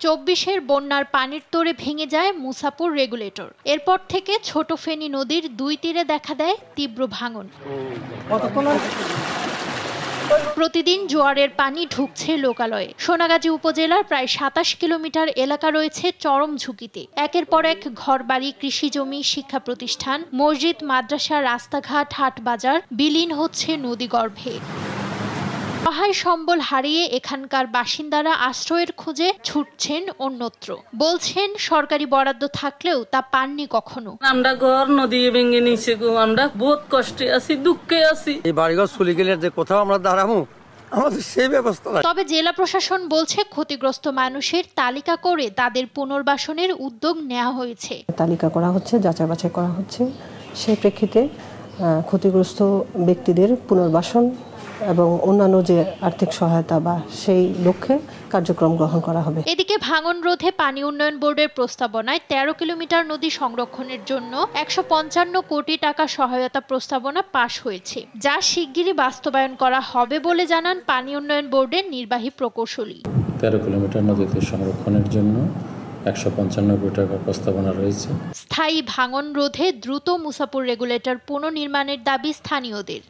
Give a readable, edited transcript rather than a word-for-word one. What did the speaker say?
24-এর বন্যার পানির তোড়ে ভেঙে যায় মুসাপুর রেগুলেটর। এরপর থেকে ছোট ফেনী নদীর দুই তীরে দেখা দেয় তীব্র ভাঙন। প্রতিদিন জোয়ারের পানি ঢুকছে লোকালয়ে। সোনাগাজী উপজেলার প্রায় 27 কিলোমিটার এলাকা রয়েছে চরম ঝুঁকিতে। একের পর এক ঘরবাড়ি, কৃষিজমি, শিক্ষা প্রতিষ্ঠান, মসজিদ, মাদ্রাসা, রাস্তাঘাট, হাট বাজার বিলীন হচ্ছে নদীগর্ভে। সহায় সম্বল হারিয়ে এখানকার বাসিন্দারা আশ্রয়ের খোঁজে ছুটছেন অন্যত্র। বলছেন সরকারি বরাদ্দ থাকলেও তা পাননি কখনো। আমরা ঘর নদী ভেঙে নিছে গো, আমরা বহুত কষ্টে আছি, দুঃখে আছি। এই বাড়িঘর চলে গেলে যে কোথাও আমরা দাঁড়াবো, আমাদের সেই ব্যবস্থা নাই। তবে জেলা প্রশাসন বলছে ক্ষতিগ্রস্ত মানুষের তালিকা করে তাদের পুনর্বাসনের উদ্যোগ নেওয়া হয়েছে। তালিকা করা হচ্ছে, যাচাই বাছাই করা হচ্ছে। সেই প্রেক্ষিতে ক্ষতিগ্রস্ত ব্যক্তিদের পুনর্বাসন এবং অন্যান্য যে আর্থিক সহায়তা বা সেই লক্ষ্যে কার্যক্রম গ্রহণ করা হবে। এদিকে ভাঙন রোধে পানি উন্নয়ন বোর্ডের প্রস্তাবনায় 13 কিলোমিটার নদী সংরক্ষণের জন্য 155 কোটি টাকা সহায়তা প্রস্তাবনা পাশ হয়েছে, যা শিগগিরই বাস্তবায়ন করা হবে বলে জানান পানি উন্নয়ন বোর্ডের নির্বাহী প্রকৌশলী। 13 কিলোমিটার নদীতে সংরক্ষণের জন্য 155 কোটি টাকা প্রস্তাবনা রয়েছে। স্থায়ী ভাঙন রোধে দ্রুত মুসাপুর রেগুলেটর পুনর্নির্মাণের দাবি স্থানীয়দের।